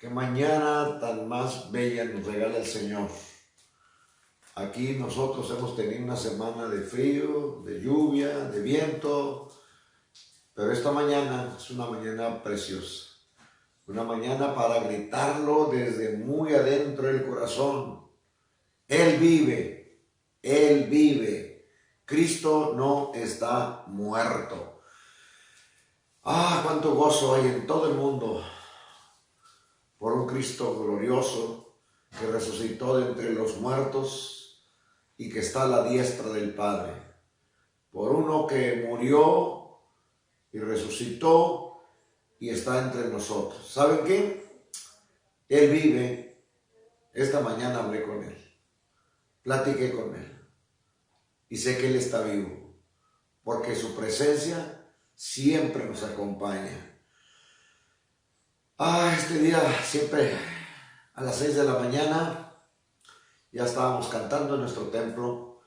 Qué mañana tan más bella nos regala el Señor. Aquí nosotros hemos tenido una semana de frío, de lluvia, de viento, pero esta mañana es una mañana preciosa. Una mañana para gritarlo desde muy adentro del corazón. Él vive, Él vive. Cristo no está muerto. Ah, cuánto gozo hay en todo el mundo por un Cristo glorioso que resucitó de entre los muertos y que está a la diestra del Padre. Por uno que murió y resucitó y está entre nosotros. ¿Saben qué? Él vive. Esta mañana hablé con Él. Platiqué con Él. Y sé que Él está vivo. Porque su presencia siempre nos acompaña. Este día siempre a las 6 de la mañana ya estábamos cantando en nuestro templo,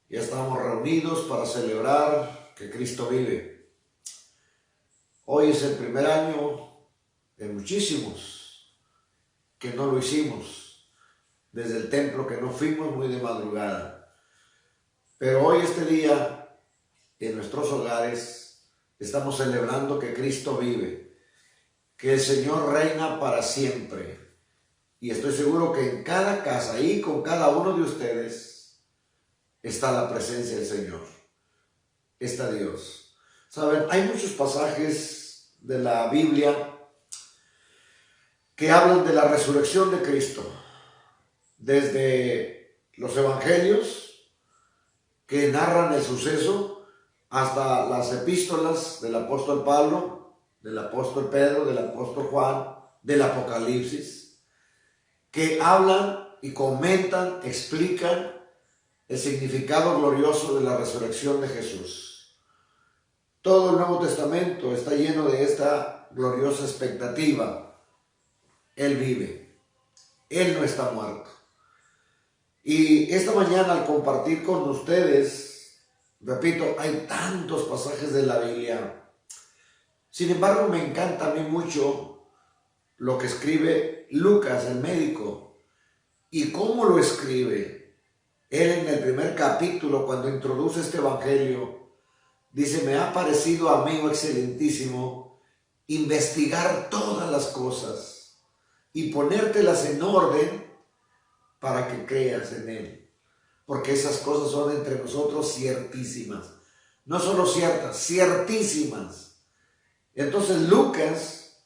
ya estábamos reunidos para celebrar que Cristo vive. Hoy es el primer año de muchísimos que no lo hicimos, desde el templo que no fuimos muy de madrugada. Pero hoy este día en nuestros hogares estamos celebrando que Cristo vive, que el Señor reina para siempre. Y estoy seguro que en cada casa y con cada uno de ustedes está la presencia del Señor. Está Dios. Saben, hay muchos pasajes de la Biblia que hablan de la resurrección de Cristo. Desde los evangelios que narran el suceso hasta las epístolas del apóstol Pablo, del apóstol Pedro, del apóstol Juan, del Apocalipsis, que hablan y comentan, explican el significado glorioso de la resurrección de Jesús. Todo el Nuevo Testamento está lleno de esta gloriosa expectativa. Él vive, Él no está muerto. Y esta mañana al compartir con ustedes, repito, hay tantos pasajes de la Biblia. Sin embargo, me encanta a mí mucho lo que escribe Lucas, el médico, y cómo lo escribe. Él en el primer capítulo, cuando introduce este evangelio, dice: me ha parecido, amigo excelentísimo, investigar todas las cosas y ponértelas en orden para que creas en Él. Porque esas cosas son entre nosotros ciertísimas. No solo ciertas, ciertísimas. Entonces Lucas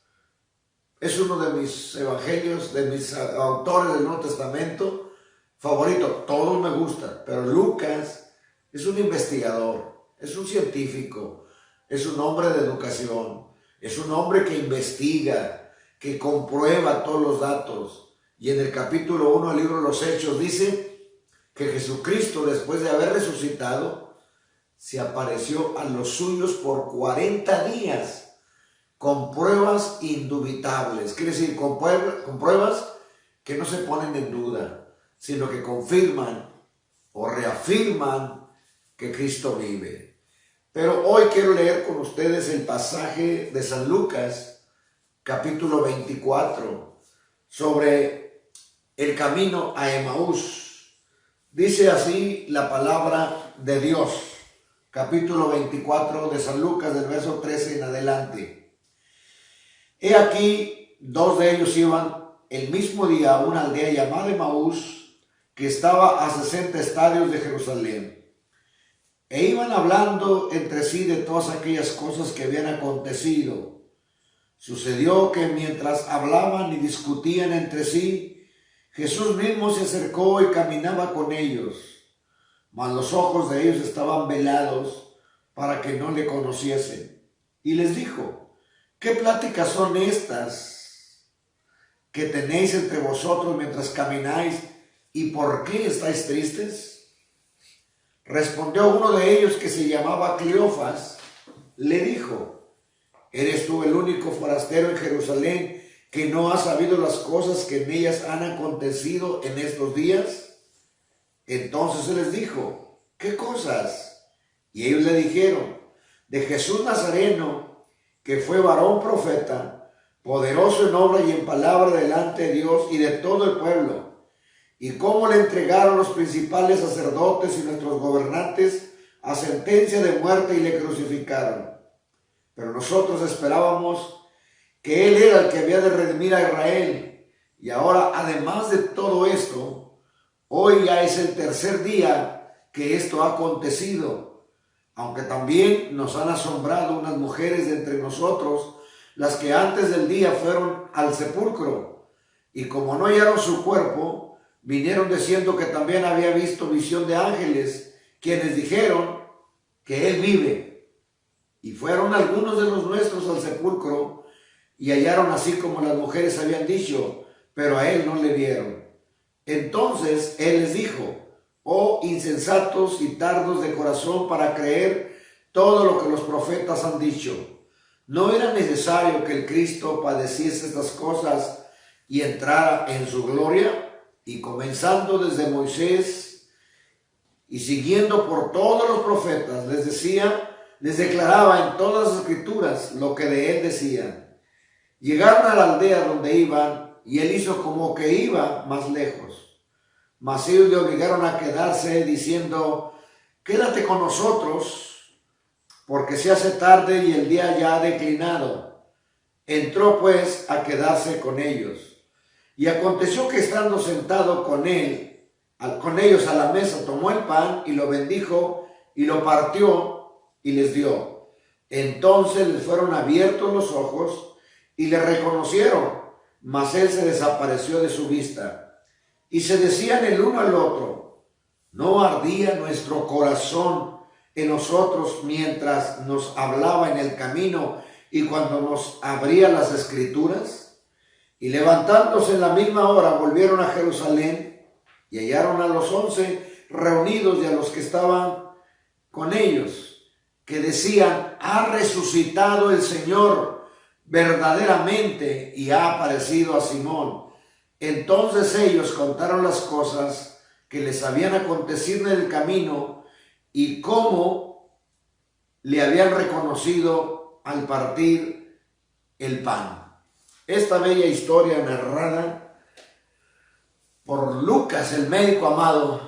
es uno de mis evangelios, de mis autores del Nuevo Testamento favorito. Todos me gustan, pero Lucas es un investigador, es un científico, es un hombre de educación, es un hombre que investiga, que comprueba todos los datos. Y en el capítulo 1 del libro de los Hechos dice que Jesucristo, después de haber resucitado, se apareció a los suyos por 40 días. Con pruebas indubitables, quiere decir con pruebas que no se ponen en duda, sino que confirman o reafirman que Cristo vive. Pero hoy quiero leer con ustedes el pasaje de San Lucas, capítulo 24, sobre el camino a Emaús. Dice así la palabra de Dios, capítulo 24 de San Lucas, del verso 13 en adelante. He aquí, dos de ellos iban el mismo día a una aldea llamada Emaús, que estaba a 60 estadios de Jerusalén. E iban hablando entre sí de todas aquellas cosas que habían acontecido. Sucedió que mientras hablaban y discutían entre sí, Jesús mismo se acercó y caminaba con ellos. Mas los ojos de ellos estaban velados para que no le conociesen. Y les dijo: ¿qué pláticas son estas que tenéis entre vosotros mientras camináis? ¿Y por qué estáis tristes? Respondió uno de ellos, que se llamaba Cleofas, le dijo: ¿eres tú el único forastero en Jerusalén que no ha sabido las cosas que en ellas han acontecido en estos días? Entonces él les dijo: ¿qué cosas? Y ellos le dijeron: de Jesús Nazareno, que fue varón profeta, poderoso en obra y en palabra delante de Dios y de todo el pueblo, y cómo le entregaron los principales sacerdotes y nuestros gobernantes a sentencia de muerte y le crucificaron. Pero nosotros esperábamos que Él era el que había de redimir a Israel. Y ahora, además de todo esto, hoy ya es el tercer día que esto ha acontecido. Aunque también nos han asombrado unas mujeres de entre nosotros, las que antes del día fueron al sepulcro. Y como no hallaron su cuerpo, vinieron diciendo que también había visto visión de ángeles, quienes dijeron que Él vive. Y fueron algunos de los nuestros al sepulcro y hallaron así como las mujeres habían dicho, pero a Él no le vieron. Entonces Él les dijo: oh insensatos y tardos de corazón para creer todo lo que los profetas han dicho. ¿No era necesario que el Cristo padeciese estas cosas y entrara en su gloria? Y comenzando desde Moisés y siguiendo por todos los profetas, les declaraba en todas las escrituras lo que de Él decían. Llegaron a la aldea donde iban, y Él hizo como que iba más lejos. Mas ellos le obligaron a quedarse, diciendo: quédate con nosotros, porque se hace tarde y el día ya ha declinado. Entró pues a quedarse con ellos. Y aconteció que estando sentado con ellos a la mesa, tomó el pan y lo bendijo y lo partió y les dio. Entonces les fueron abiertos los ojos y le reconocieron, mas Él se desapareció de su vista. Y se decían el uno al otro: ¿no ardía nuestro corazón en nosotros mientras nos hablaba en el camino y cuando nos abría las escrituras? Y levantándose en la misma hora volvieron a Jerusalén y hallaron a los 11 reunidos y a los que estaban con ellos, que decían: ha resucitado el Señor verdaderamente y ha aparecido a Simón. Entonces ellos contaron las cosas que les habían acontecido en el camino y cómo le habían reconocido al partir el pan. Esta bella historia narrada por Lucas, el médico amado,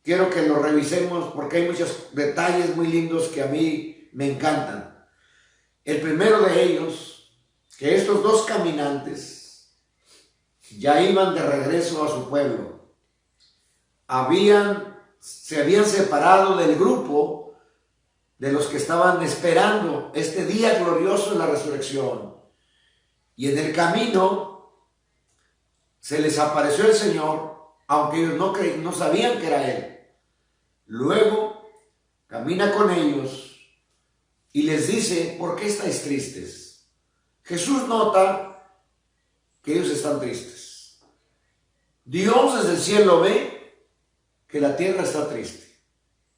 quiero que lo revisemos porque hay muchos detalles muy lindos que a mí me encantan. El primero de ellos, que estos dos caminantes ya iban de regreso a su pueblo. Se habían separado del grupo de los que estaban esperando este día glorioso de la resurrección. Y en el camino se les apareció el Señor, aunque ellos no sabían que era Él. Luego camina con ellos y les dice: ¿por qué estáis tristes? Jesús nota que ellos están tristes. Dios desde el cielo ve que la tierra está triste,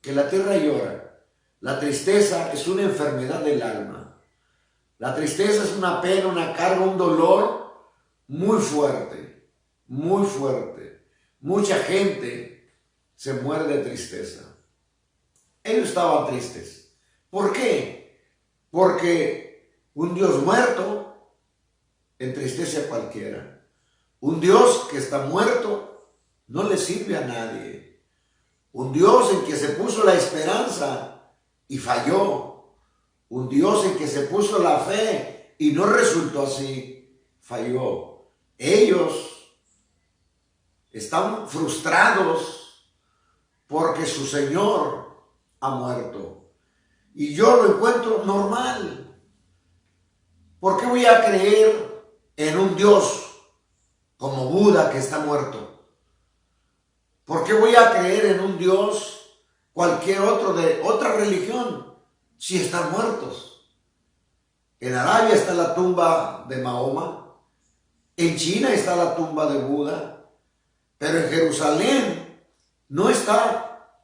que la tierra llora. La tristeza es una enfermedad del alma. La tristeza es una pena, una carga, un dolor muy fuerte, muy fuerte. Mucha gente se muere de tristeza. Ellos estaban tristes. ¿Por qué? Porque un Dios muerto entristece a cualquiera. Un Dios que está muerto no le sirve a nadie. Un Dios en que se puso la esperanza y falló. Un Dios en que se puso la fe y no resultó así, falló. Ellos están frustrados porque su Señor ha muerto. Y yo lo encuentro normal. ¿Por qué voy a creer en un Dios como Buda que está muerto? ¿Por qué voy a creer en un Dios cualquier otro de otra religión si están muertos? En Arabia está la tumba de Mahoma, en China está la tumba de Buda, pero en Jerusalén no está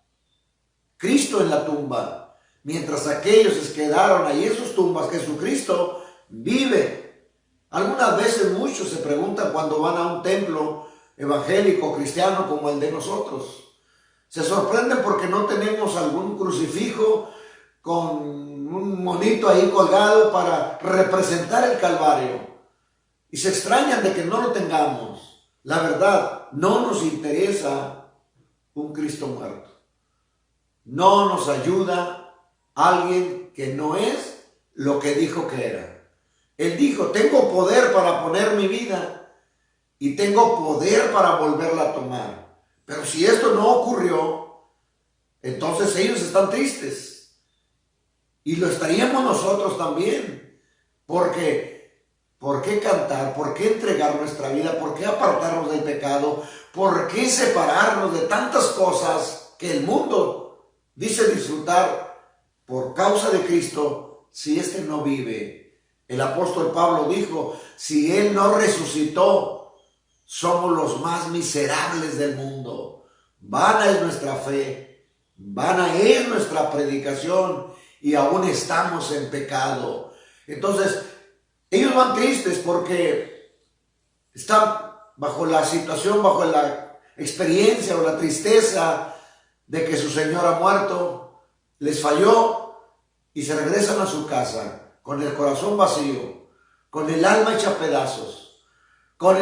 Cristo en la tumba, mientras aquellos que quedaron ahí en sus tumbas, Jesucristo vive. Algunas veces muchos se preguntan cuando van a un templo evangélico cristiano como el de nosotros. Se sorprenden porque no tenemos algún crucifijo con un monito ahí colgado para representar el Calvario. Y se extrañan de que no lo tengamos. La verdad, no nos interesa un Cristo muerto. No nos ayuda alguien que no es lo que dijo que era. Él dijo, tengo poder para poner mi vida y tengo poder para volverla a tomar. Pero si esto no ocurrió, entonces ellos están tristes. Y lo estaríamos nosotros también. Porque, ¿por qué cantar? ¿Por qué entregar nuestra vida? ¿Por qué apartarnos del pecado? ¿Por qué separarnos de tantas cosas que el mundo dice disfrutar por causa de Cristo si éste no vive? El apóstol Pablo dijo, si él no resucitó, somos los más miserables del mundo. Vana es nuestra fe, vana es nuestra predicación y aún estamos en pecado. Entonces, ellos van tristes porque están bajo la situación, bajo la experiencia o la tristeza de que su Señor ha muerto, les falló y se regresan a su casa con el corazón vacío, con el alma hecha pedazos, con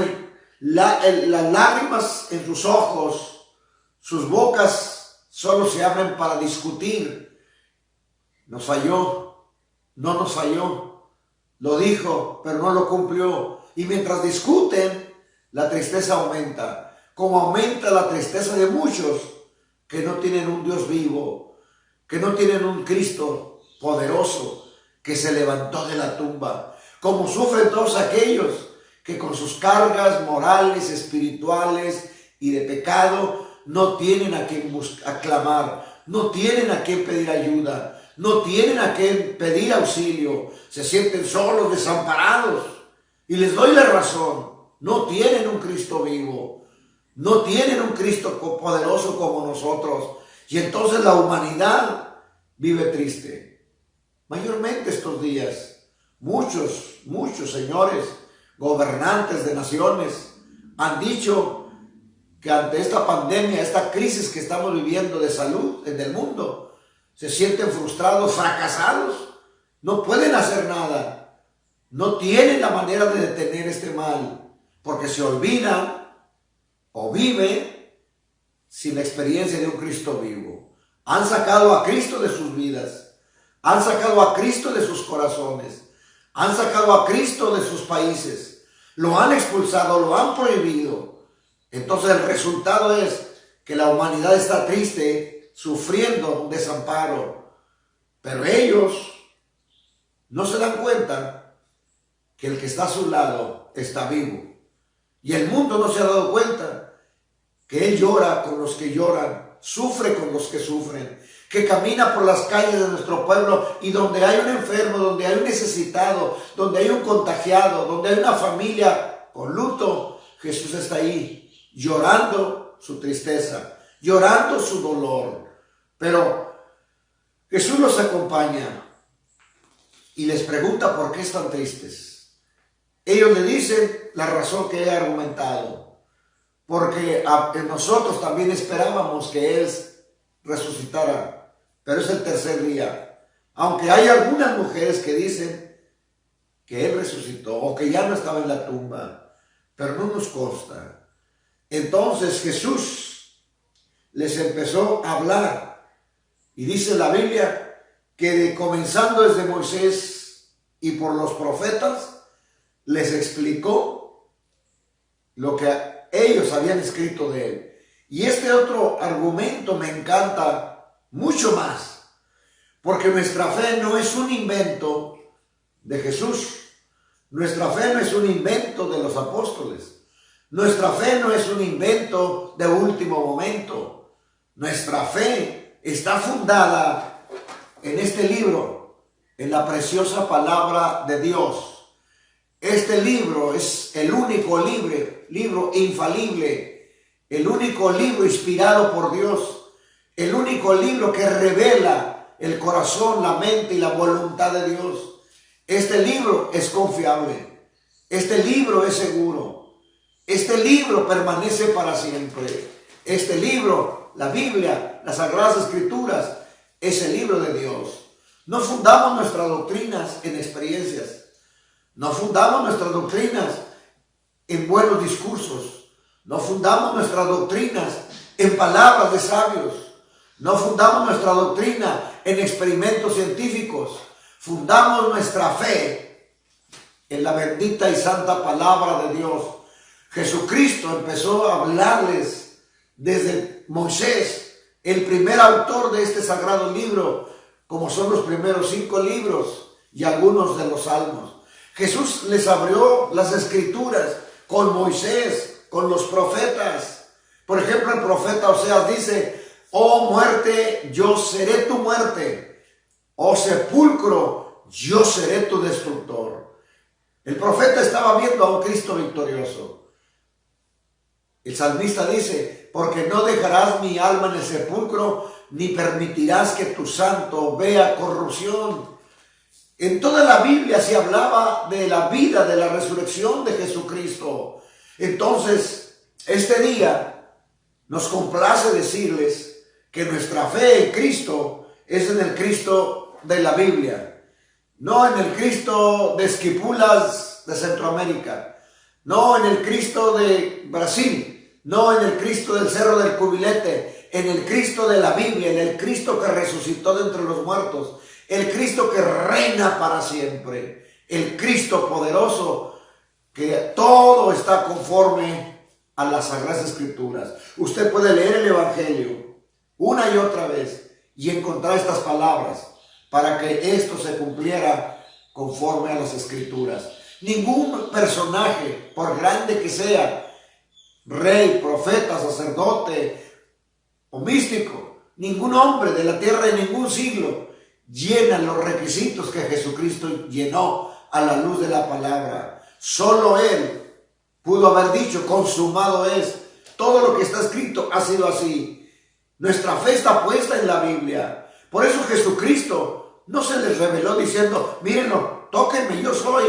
las lágrimas en sus ojos, sus bocas solo se abren para discutir. Nos falló, no nos falló, lo dijo, pero no lo cumplió. Y mientras discuten, la tristeza aumenta, como aumenta la tristeza de muchos que no tienen un Dios vivo, que no tienen un Cristo poderoso que se levantó de la tumba, como sufren todos aquellos que con sus cargas morales, espirituales y de pecado no tienen a quien aclamar, no tienen a quien pedir ayuda, no tienen a quien pedir auxilio, se sienten solos, desamparados. Y les doy la razón, no tienen un Cristo vivo, no tienen un Cristo poderoso como nosotros. Y entonces la humanidad vive triste. Mayormente estos días, muchos señores, gobernantes de naciones, han dicho que ante esta pandemia, esta crisis que estamos viviendo de salud en el mundo, se sienten frustrados, fracasados, no pueden hacer nada, no tienen la manera de detener este mal, porque se olvidan o viven sin la experiencia de un Cristo vivo. Han sacado a Cristo de sus vidas, han sacado a Cristo de sus corazones, han sacado a Cristo de sus países, lo han expulsado, lo han prohibido. Entonces el resultado es que la humanidad está triste, sufriendo un desamparo. Pero ellos no se dan cuenta que el que está a su lado está vivo. Y el mundo no se ha dado cuenta que Él llora con los que lloran, sufre con los que sufren, que camina por las calles de nuestro pueblo y donde hay un enfermo, donde hay un necesitado, donde hay un contagiado, donde hay una familia con luto, Jesús está ahí llorando su tristeza, llorando su dolor. Pero Jesús los acompaña y les pregunta por qué están tristes. Ellos le dicen la razón que he argumentado, porque nosotros también esperábamos que Él resucitara, pero es el tercer día. Aunque hay algunas mujeres que dicen que Él resucitó o que ya no estaba en la tumba, pero no nos consta. Entonces Jesús les empezó a hablar y dice la Biblia que comenzando desde Moisés y por los profetas les explicó lo que ellos habían escrito de Él. Y este otro argumento me encanta mucho más, porque nuestra fe no es un invento de Jesús, nuestra fe no es un invento de los apóstoles, nuestra fe no es un invento de último momento. Nuestra fe está fundada en este libro, en la preciosa palabra de Dios. Este libro es el único libro infalible, el único libro inspirado por Dios, el único libro que revela el corazón, la mente y la voluntad de Dios. Este libro es confiable, este libro es seguro. Este libro permanece para siempre. Este libro, la Biblia, las Sagradas Escrituras, es el libro de Dios. No fundamos nuestras doctrinas en experiencias. No fundamos nuestras doctrinas en buenos discursos. No fundamos nuestras doctrinas en palabras de sabios. No fundamos nuestra doctrina en experimentos científicos. Fundamos nuestra fe en la bendita y santa palabra de Dios. Jesucristo empezó a hablarles desde Moisés, el primer autor de este sagrado libro, como son los primeros 5 libros y algunos de los salmos. Jesús les abrió las escrituras con Moisés, con los profetas. Por ejemplo, el profeta Oseas dice: oh muerte, yo seré tu muerte. Oh sepulcro, yo seré tu destructor. El profeta estaba viendo a un Cristo victorioso. El salmista dice: porque no dejarás mi alma en el sepulcro, ni permitirás que tu santo vea corrupción. En toda la Biblia se hablaba de la vida, de la resurrección de Jesucristo. Entonces, este día nos complace decirles que nuestra fe en Cristo es en el Cristo de la Biblia, no en el Cristo de Esquipulas de Centroamérica, no en el Cristo de Brasil, no en el Cristo del Cerro del Cubilete, en el Cristo de la Biblia, en el Cristo que resucitó de entre los muertos, el Cristo que reina para siempre, el Cristo poderoso, que todo está conforme a las Sagradas Escrituras. Usted puede leer el Evangelio una y otra vez y encontrar estas palabras para que esto se cumpliera conforme a las Escrituras. Ningún personaje, por grande que sea, rey, profeta, sacerdote o místico, ningún hombre de la tierra en ningún siglo llena los requisitos que Jesucristo llenó a la luz de la palabra. Solo Él pudo haber dicho: consumado es. Todo lo que está escrito ha sido así. Nuestra fe está puesta en la Biblia. Por eso Jesucristo no se les reveló diciendo: mírenlo, tóquenme, yo soy.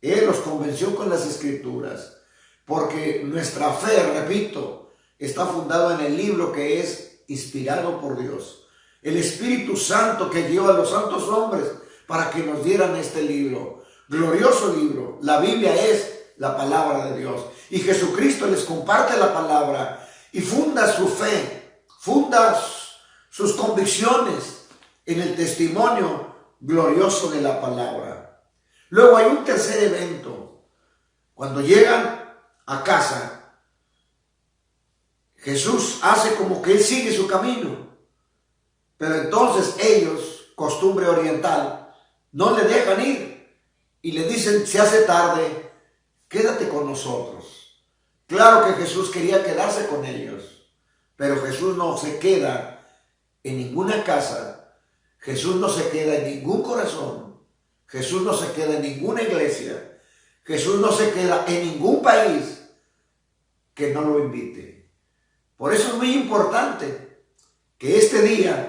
Él los convenció con las Escrituras, porque nuestra fe, repito, está fundada en el libro que es inspirado por Dios. El Espíritu Santo que dio a los santos hombres para que nos dieran este libro. Glorioso libro. La Biblia es la palabra de Dios. Y Jesucristo les comparte la palabra y funda su fe, funda sus convicciones en el testimonio glorioso de la palabra. Luego hay un tercer evento. Cuando llegan a casa, Jesús hace como que Él sigue su camino. Pero entonces ellos, costumbre oriental, no le dejan ir y le dicen: se hace tarde, quédate con nosotros. Claro que Jesús quería quedarse con ellos, pero Jesús no se queda en ninguna casa, Jesús no se queda en ningún corazón, Jesús no se queda en ninguna iglesia, Jesús no se queda en ningún país que no lo invite. Por eso es muy importante que este día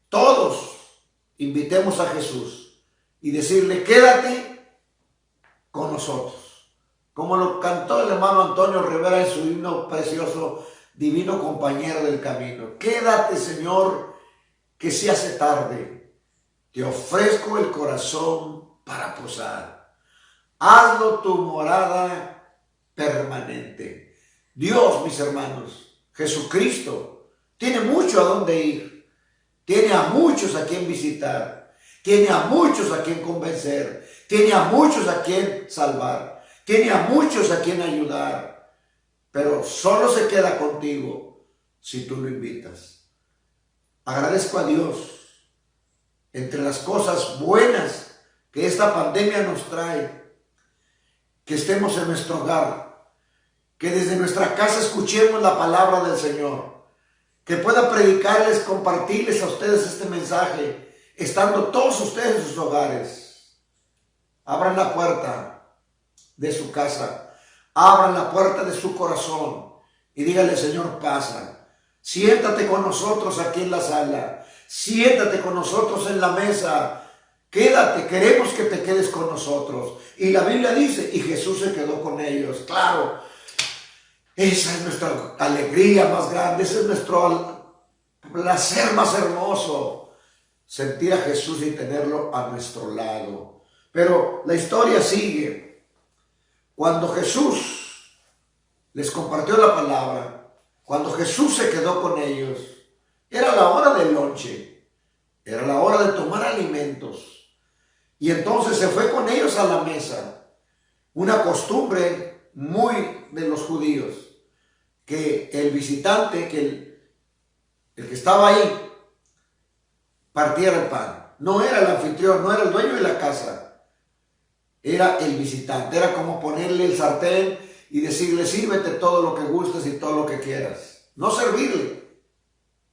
todos invitemos a Jesús y decirle: quédate con nosotros. Como lo cantó el hermano Antonio Rivera en su himno precioso, Divino Compañero del Camino. Quédate, Señor, que se hace tarde. Te ofrezco el corazón para posar. Hazlo tu morada permanente. Dios, mis hermanos, Jesucristo, tiene mucho a dónde ir. Tiene a muchos a quien visitar, tiene a muchos a quien convencer, tiene a muchos a quien salvar, tiene a muchos a quien ayudar, pero solo se queda contigo si tú lo invitas. Agradezco a Dios, entre las cosas buenas que esta pandemia nos trae, que estemos en nuestro hogar, que desde nuestra casa escuchemos la palabra del Señor, que pueda predicarles, compartirles a ustedes este mensaje, estando todos ustedes en sus hogares. Abran la puerta de su casa, abran la puerta de su corazón y díganle: Señor, pasa, siéntate con nosotros aquí en la sala, siéntate con nosotros en la mesa, quédate, queremos que te quedes con nosotros. Y la Biblia dice: y Jesús se quedó con ellos. Claro, esa es nuestra alegría más grande, ese es nuestro placer más hermoso. sentir a Jesús y tenerlo a nuestro lado. Pero la historia sigue. Cuando Jesús les compartió la palabra, cuando Jesús se quedó con ellos, era la hora del lonche, era la hora de tomar alimentos. Y entonces se fue con ellos a la mesa. Una costumbre muy de los judíos, que el visitante, que el que estaba ahí, partiera el pan. No era el anfitrión, no era el dueño de la casa, era el visitante. Era como ponerle el sartén y decirle, sírvete todo lo que gustes y todo lo que quieras. No servirle.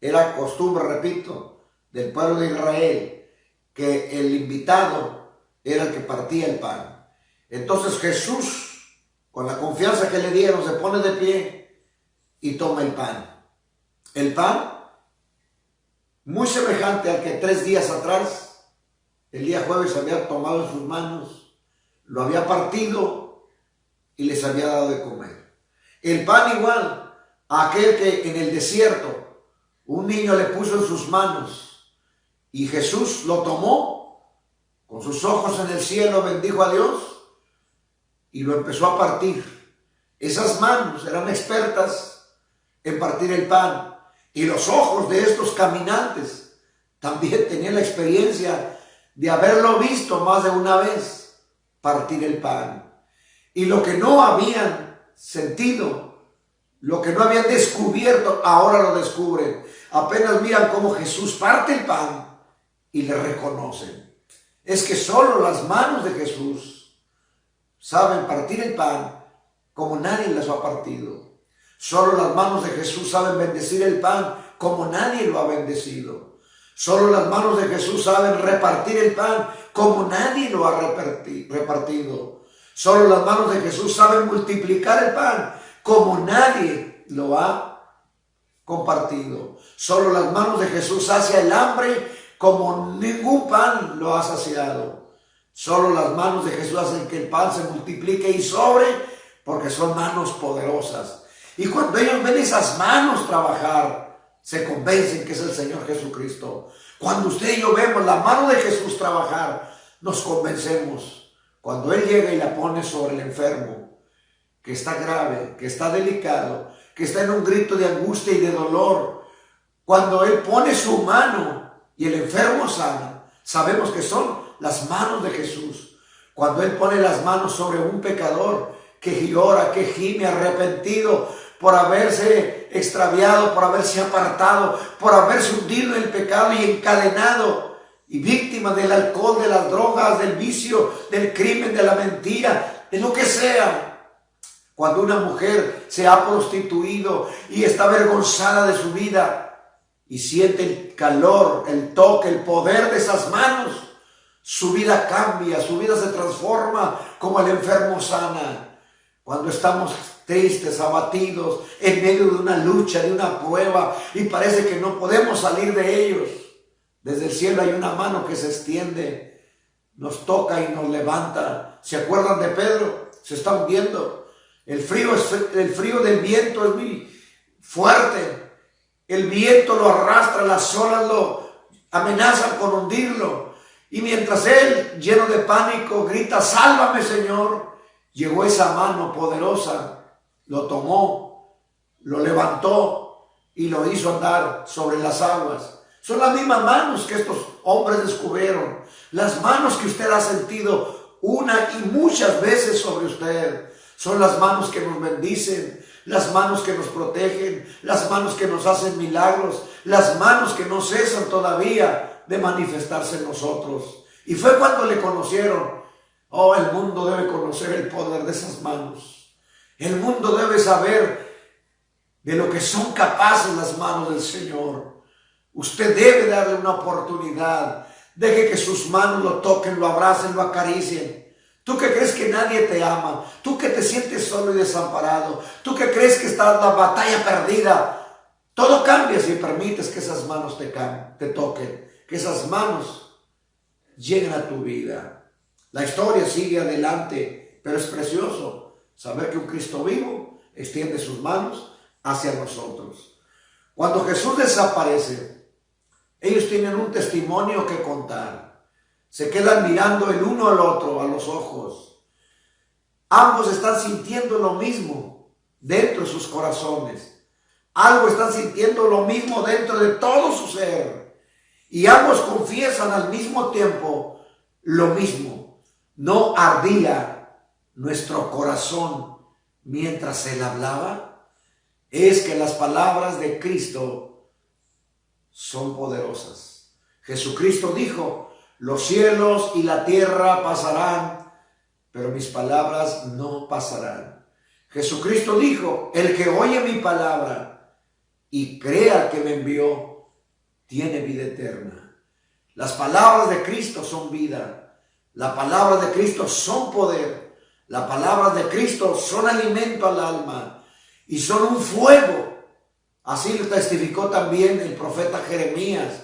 Era costumbre, repito, del pueblo de Israel, que el invitado era el que partía el pan. Entonces Jesús, con la confianza que le dieron, se pone de pie y toma el pan. El pan, muy semejante al que 3 días atrás, el día jueves, había tomado en sus manos, lo había partido y les había dado de comer. El pan igual a aquel que en el desierto un niño le puso en sus manos y Jesús lo tomó, con sus ojos en el cielo bendijo a Dios y lo empezó a partir. Esas manos eran expertas en partir el pan. Y los ojos de estos caminantes también tenían la experiencia de haberlo visto más de una vez partir el pan. Y lo que no habían sentido, lo que no habían descubierto, ahora lo descubren. Apenas miran cómo Jesús parte el pan y le reconocen. Es que solo las manos de Jesús saben partir el pan como nadie las ha partido. Solo las manos de Jesús saben bendecir el pan como nadie lo ha bendecido. Solo las manos de Jesús saben repartir el pan como nadie lo ha repartido. Solo las manos de Jesús saben multiplicar el pan como nadie lo ha compartido. Solo las manos de Jesús sacia el hambre como ningún pan lo ha saciado. Solo las manos de Jesús hacen que el pan se multiplique y sobre, porque son manos poderosas. Y cuando ellos ven esas manos trabajar, se convencen que es el Señor Jesucristo. Cuando usted y yo vemos la mano de Jesús trabajar, nos convencemos. Cuando Él llega y la pone sobre el enfermo, que está grave, que está delicado, que está en un grito de angustia y de dolor, cuando Él pone su mano y el enfermo sana, sabemos que son las manos de Jesús. Cuando Él pone las manos sobre un pecador que llora, que gime arrepentido por haberse extraviado, por haberse apartado, por haberse hundido en el pecado y encadenado y víctima del alcohol, de las drogas, del vicio, del crimen, de la mentira, de lo que sea. Cuando una mujer se ha prostituido y está avergonzada de su vida y siente el calor, el toque, el poder de esas manos, su vida cambia, su vida se transforma como el enfermo sana. Cuando estamos tristes, abatidos, en medio de una lucha, de una prueba, y parece que no podemos salir de ellos, desde el cielo hay una mano que se extiende, nos toca y nos levanta. ¿Se acuerdan de Pedro? Se está hundiendo. El frío del viento es muy fuerte. El viento lo arrastra, las olas lo amenazan con hundirlo. Y mientras él, lleno de pánico, grita, sálvame, Señor, llegó esa mano poderosa, lo tomó, lo levantó y lo hizo andar sobre las aguas. Son las mismas manos que estos hombres descubrieron, las manos que usted ha sentido una y muchas veces sobre usted. Son las manos que nos bendicen, las manos que nos protegen, las manos que nos hacen milagros, las manos que no cesan todavía de manifestarse en nosotros. Y fue cuando le conocieron. Oh, el mundo debe conocer el poder de esas manos. El mundo debe saber de lo que son capaces las manos del Señor. Usted debe darle una oportunidad. Deje que sus manos lo toquen, lo abracen, lo acaricien. Tú que crees que nadie te ama, tú que te sientes solo y desamparado, tú que crees que está la batalla perdida, todo cambia si permites que esas manos te toquen, que esas manos lleguen a tu vida. La historia sigue adelante, pero es precioso saber que un Cristo vivo extiende sus manos hacia nosotros. Cuando Jesús desaparece, Ellos tienen un testimonio que contar. Se quedan mirando el uno al otro a los ojos. Ambos están sintiendo lo mismo dentro de sus corazones. Algo están sintiendo lo mismo dentro de todo su ser. Y ambos confiesan al mismo tiempo lo mismo. ¿No ardía nuestro corazón mientras él hablaba? Es que las palabras de Cristo son poderosas. Jesucristo dijo: los cielos y la tierra pasarán, pero mis palabras no pasarán. Jesucristo dijo: el que oye mi palabra y crea al que me envió, tiene vida eterna. Las palabras de Cristo son vida. Las palabras de Cristo son poder. Las palabras de Cristo son alimento al alma y son un fuego. Así lo testificó también el profeta Jeremías,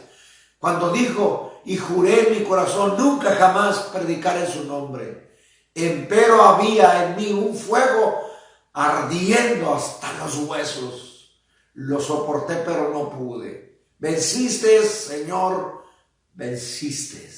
cuando dijo: y juré en mi corazón nunca jamás predicar en su nombre. Empero había en mí un fuego ardiendo hasta los huesos. Lo soporté, pero no pude. Venciste, Señor, venciste.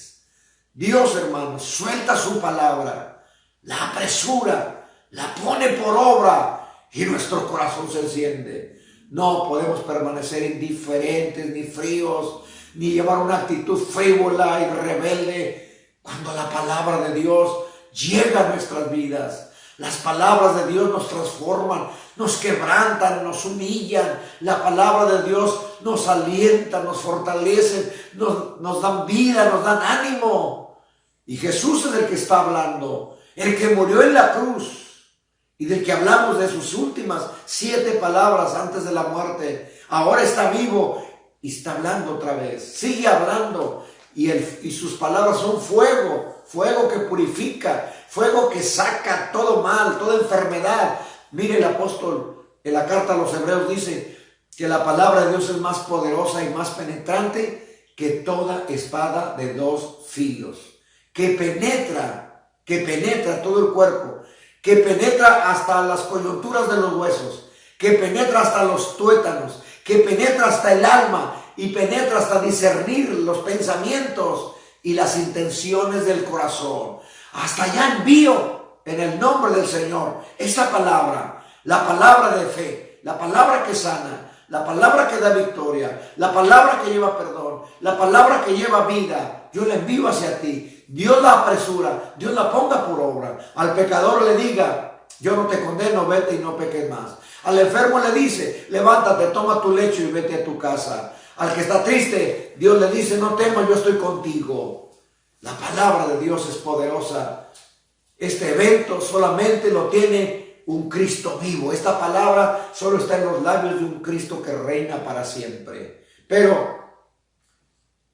Dios, hermanos, suelta su palabra, la apresura, la pone por obra y nuestro corazón se enciende. No podemos permanecer indiferentes ni fríos, ni llevar una actitud frívola y rebelde cuando la palabra de Dios llega a nuestras vidas. Las palabras de Dios nos transforman, nos quebrantan, nos humillan. La palabra de Dios nos alienta, nos fortalece, nos dan vida, nos dan ánimo. Y Jesús es el que está hablando, el que murió en la cruz y del que hablamos de sus últimas 7 palabras antes de la muerte. Ahora está vivo y está hablando otra vez, sigue hablando, y sus palabras son fuego, fuego que purifica, fuego que saca todo mal, toda enfermedad. Mire, el apóstol en la carta a los Hebreos dice que la palabra de Dios es más poderosa y más penetrante que toda espada de 2 filos, que penetra todo el cuerpo, que penetra hasta las coyunturas de los huesos, que penetra hasta los tuétanos, que penetra hasta el alma y penetra hasta discernir los pensamientos y las intenciones del corazón. Hasta allá envío en el nombre del Señor esta palabra, la palabra de fe, la palabra que sana, la palabra que da victoria, la palabra que lleva perdón, la palabra que lleva vida. Yo la envío hacia ti. Dios la apresura, Dios la ponga por obra. Al pecador le diga: yo no te condeno, vete y no peques más. Al enfermo le dice: levántate, toma tu lecho y vete a tu casa. Al que está triste, Dios le dice: no temas, yo estoy contigo. La palabra de Dios es poderosa. Este evento solamente lo tiene un Cristo vivo. Esta palabra solo está en los labios de un Cristo que reina para siempre. Pero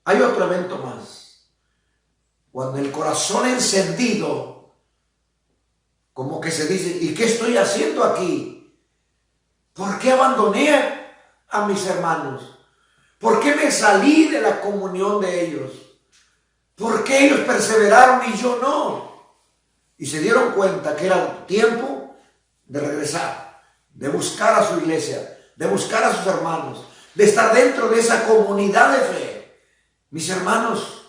hay otro evento más. Cuando el corazón encendido, como que se dice: ¿y qué estoy haciendo aquí? ¿Por qué abandoné a mis hermanos? ¿Por qué me salí de la comunión de ellos? ¿Por qué ellos perseveraron y yo no? Y se dieron cuenta que era tiempo de regresar, de buscar a su iglesia, de buscar a sus hermanos, de estar dentro de esa comunidad de fe. Mis hermanos,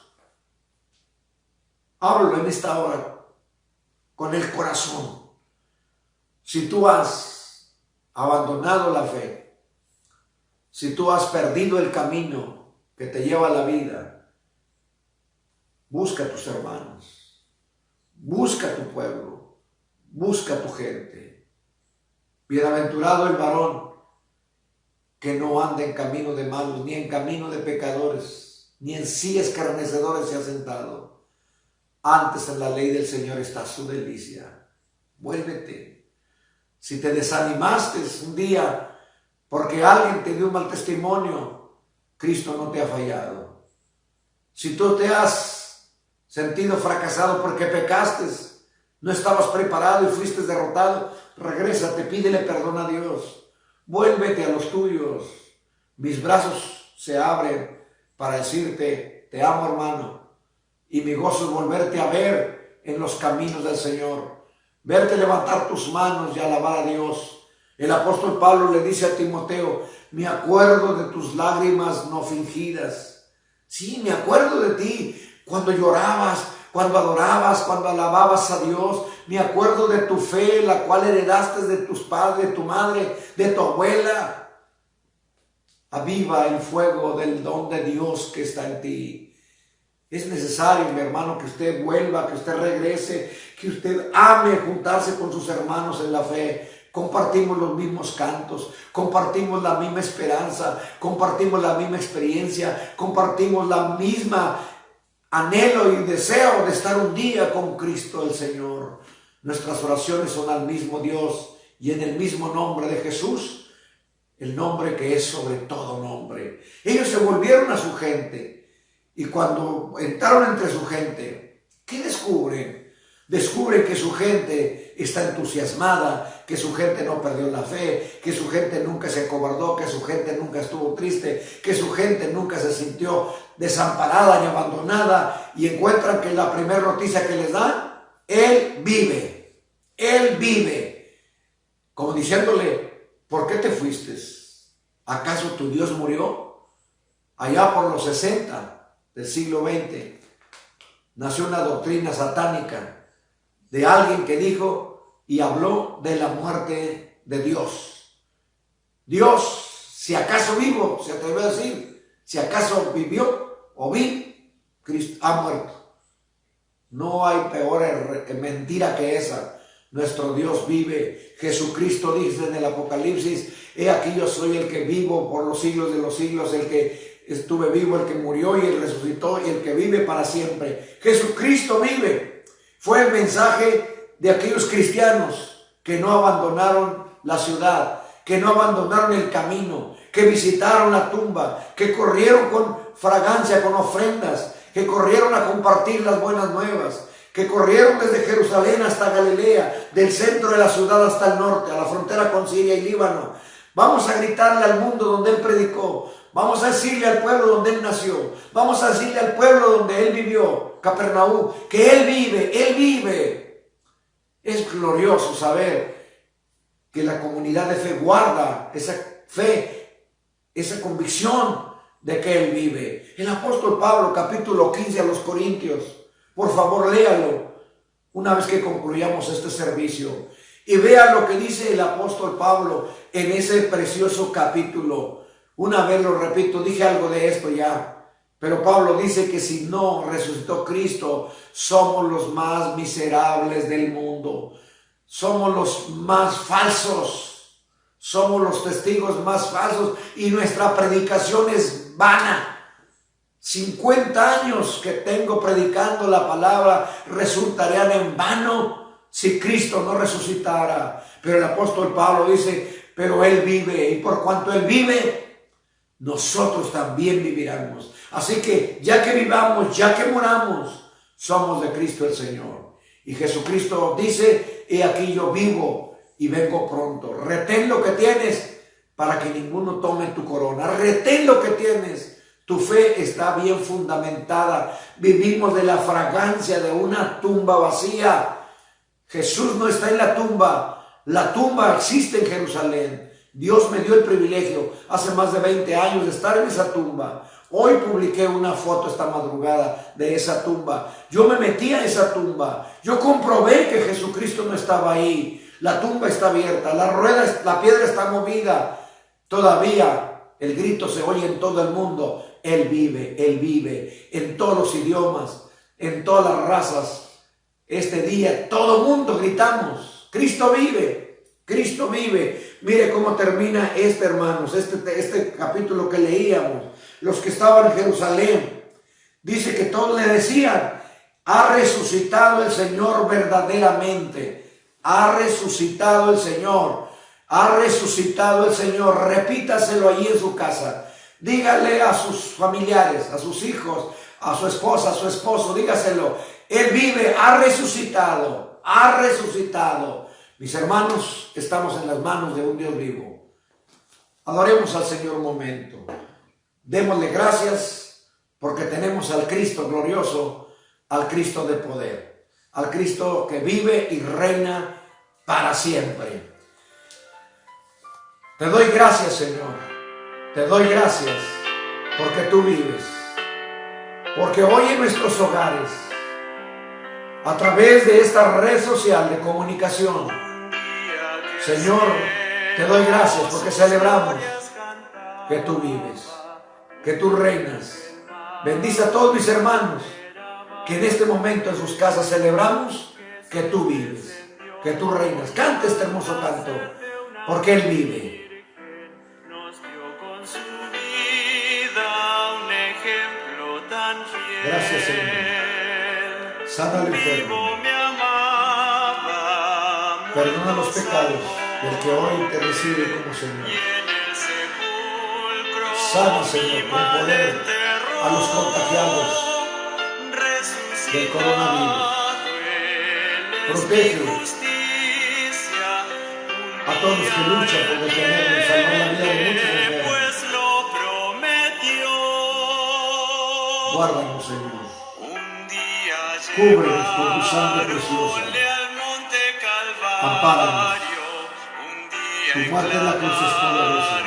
hablo en esta hora con el corazón. Si tú has abandonado la fe, si tú has perdido el camino que te lleva a la vida, busca a tus hermanos, busca a tu pueblo, busca a tu gente. Bienaventurado el varón que no anda en camino de malos, ni en camino de pecadores, ni en sí escarnecedores se ha sentado. Antes en la ley del Señor está su delicia. Vuélvete. Si te desanimaste un día porque alguien te dio un mal testimonio, Cristo no te ha fallado. Si tú te has sentido fracasado porque pecaste, no estabas preparado y fuiste derrotado, regrésate, pídele perdón a Dios. Vuélvete a los tuyos. Mis brazos se abren para decirte: te amo, hermano. Y mi gozo es volverte a ver en los caminos del Señor, verte levantar tus manos y alabar a Dios. El apóstol Pablo le dice a Timoteo: me acuerdo de tus lágrimas no fingidas, Sí, me acuerdo de ti cuando llorabas, cuando adorabas, cuando alababas a Dios. Me acuerdo de tu fe, la cual heredaste de tus padres, de tu madre, de tu abuela. Aviva el fuego del don de Dios que está en ti. Es necesario, mi hermano, que usted vuelva, que usted regrese, que usted ame juntarse con sus hermanos en la fe. Compartimos los mismos cantos, compartimos la misma esperanza, compartimos la misma experiencia, compartimos la misma anhelo y deseo de estar un día con Cristo el Señor. Nuestras oraciones son al mismo Dios y en el mismo nombre de Jesús, el nombre que es sobre todo nombre. Ellos se volvieron a su gente y cuando entraron entre su gente, ¿qué descubren? Descubren que su gente está entusiasmada, que su gente no perdió la fe, que su gente nunca se acobardó, que su gente nunca estuvo triste, que su gente nunca se sintió desamparada ni abandonada, y encuentran que la primera noticia que les dan, Él vive, Él vive, como diciéndole, ¿por qué te fuiste? ¿Acaso tu Dios murió? Allá por los 60 del siglo XX nació una doctrina satánica de alguien que dijo y habló de la muerte de Dios. Dios, si acaso vivo, se atrevió a decir, si acaso vivió o vi, Cristo ha muerto. No hay peor mentira que esa. Nuestro Dios vive. Jesucristo dice en el Apocalipsis, he aquí yo soy el que vivo por los siglos de los siglos, el que estuve vivo, el que murió y el resucitó y el que vive para siempre. Jesucristo vive. Fue el mensaje de aquellos cristianos que no abandonaron la ciudad, que no abandonaron el camino, que visitaron la tumba, que corrieron con fragancia, con ofrendas, que corrieron a compartir las buenas nuevas, que corrieron desde Jerusalén hasta Galilea, del centro de la ciudad hasta el norte, a la frontera con Siria y Líbano. Vamos a gritarle al mundo donde Él predicó, vamos a decirle al pueblo donde Él nació, vamos a decirle al pueblo donde Él vivió, Capernaum, que Él vive, Él vive. Es glorioso saber que la comunidad de fe guarda esa fe, esa convicción de que Él vive. El apóstol Pablo, capítulo 15 a los Corintios, por favor léalo una vez que concluyamos este servicio y vea lo que dice el apóstol Pablo en ese precioso capítulo. Una vez lo repito, dije algo de esto ya, pero Pablo dice que si no resucitó Cristo, somos los más miserables del mundo, somos los más falsos, somos los testigos más falsos y nuestra predicación es vana. 50 años que tengo predicando la palabra resultarían en vano si Cristo no resucitara. Pero el apóstol Pablo dice, pero Él vive, y por cuanto Él vive, nosotros también viviremos. Así que ya que vivamos, ya que moramos, somos de Cristo el Señor. Y Jesucristo dice, he aquí yo vivo y vengo pronto. Retén lo que tienes para que ninguno tome tu corona. Retén lo que tienes. Tu fe está bien fundamentada. Vivimos de la fragancia de una tumba vacía. Jesús no está en la tumba. La tumba existe en Jerusalén. Dios me dio el privilegio hace más de 20 años de estar en esa tumba. Hoy publiqué una foto esta madrugada de esa tumba. Yo me metí a esa tumba. Yo comprobé que Jesucristo no estaba ahí. La tumba está abierta. La piedra está movida. Todavía el grito se oye en todo el mundo. Él vive, en todos los idiomas, en todas las razas. Este día todo el mundo gritamos, Cristo vive, Cristo vive. Mire cómo termina hermanos, este capítulo que leíamos. Los que estaban en Jerusalén, dice que todos le decían, ha resucitado el Señor verdaderamente, ha resucitado el Señor, ha resucitado el Señor. Repítaselo allí en su casa. Dígale a sus familiares, a sus hijos, a su esposa, a su esposo, dígaselo. Él vive, ha resucitado, ha resucitado. Mis hermanos, estamos en las manos de un Dios vivo. Adoremos al Señor un momento. Démosle gracias porque tenemos al Cristo glorioso, al Cristo de poder, al Cristo que vive y reina para siempre. Te doy gracias, Señor. Te doy gracias porque tú vives. Porque hoy en nuestros hogares, a través de esta red social de comunicación, Señor, te doy gracias porque celebramos que tú vives, que tú reinas. Bendice a todos mis hermanos que en este momento en sus casas celebramos que tú vives, que tú reinas. Canta este hermoso canto, porque Él vive. Gracias, Señor. Sana al enfermo. Perdona los pecados del que hoy te recibe como Señor. Sana, Señor, con poder a los contagiados del coronavirus. Protege a todos los que luchan por detenernos y salvar la vida de muchos enfermos. Guárdanos, Señor. Cúbrenos con tu sangre preciosa. Ampáranos. Tu muerte en la cruz es poderosa,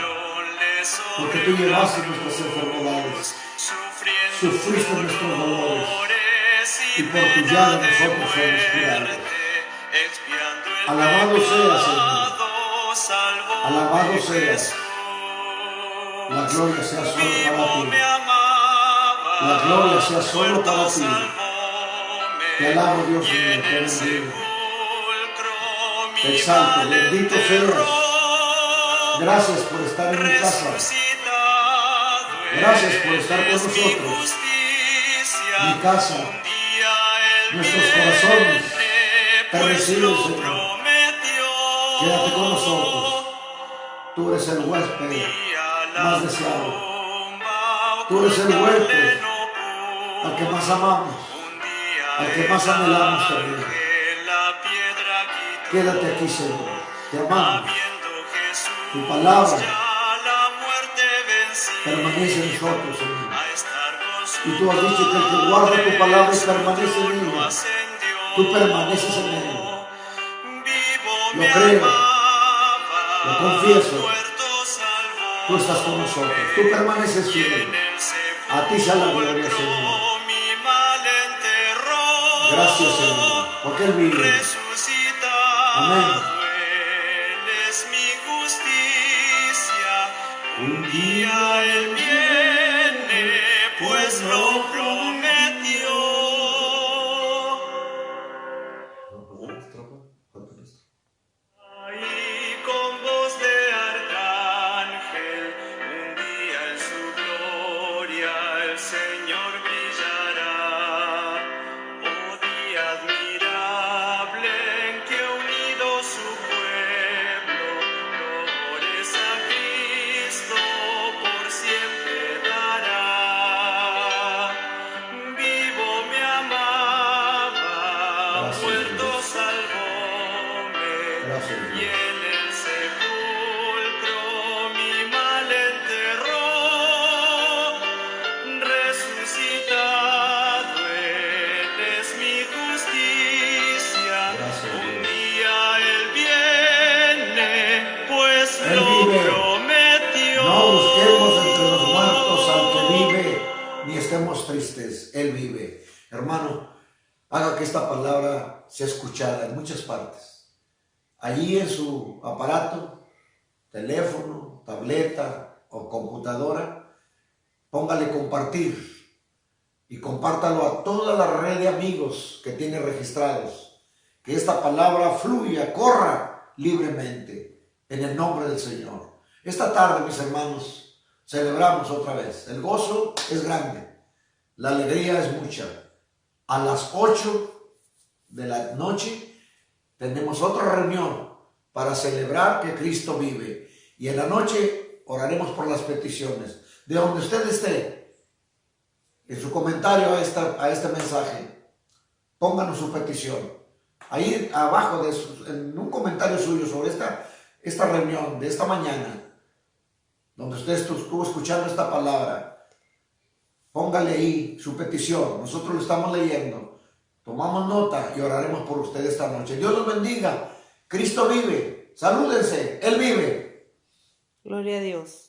porque tú llevaste nuestras enfermedades, sufriste nuestros dolores, y por tu llaga nosotros somos curados. Alabado seas, Señor. Alabado seas. La gloria sea solo para ti. La gloria sea solo para ti. Te alabo, Dios mío, te bendigo. Te exalto, bendito seas. Gracias por estar en mi casa. Gracias por estar con nosotros. Mi casa, nuestros corazones, te reciben, Señor. Quédate con nosotros. Tú eres el huésped más deseado. Tú eres el huésped al que más amamos, al que más anhelamos también. Quédate aquí, Señor. Te amamos. Tu palabra permanece en nosotros, Señor. Y tú has dicho que el que guarda tu palabra y permanece en ella, tú permaneces en ella. Lo creo, lo confieso. Tú estás con nosotros, tú permaneces fiel. A ti sea la gloria, Señor. Gracias, Señor, porque Él vive. Amén. Un día Él viene, pues lo prometió. Ahí con voz de arcángel, un día en su gloria el Señor brillará. Oh día admirable en que unido su pueblo, glorias a Cristo por siempre dará. Vivo me amaba, muerto salvóme, y en el sepulcro mi mal enterró. Resucitado Él es mi justicia. Un día Él viene, pues Él lo vive. Prometió. No busquemos entre los muertos al que vive, ni estemos tristes. Él vive. Hermano, haga que esta palabra sea escuchada en muchas partes. Allí en su aparato, teléfono, tableta o computadora, póngale compartir y compártalo a toda la red de amigos que tiene registrados. Que esta palabra fluya, corra libremente en el nombre del Señor. Esta tarde, mis hermanos, celebramos otra vez. El gozo es grande, la alegría es mucha. A las 8 de la noche tenemos otra reunión para celebrar que Cristo vive. Y en la noche oraremos por las peticiones. De donde usted esté, en su comentario a este mensaje, pónganos su petición. Ahí abajo, en un comentario suyo sobre esta reunión de esta mañana, donde usted estuvo escuchando esta palabra, póngale ahí su petición. Nosotros lo estamos leyendo. Tomamos nota y oraremos por usted esta noche. Dios los bendiga. Cristo vive. Salúdense. Él vive. Gloria a Dios.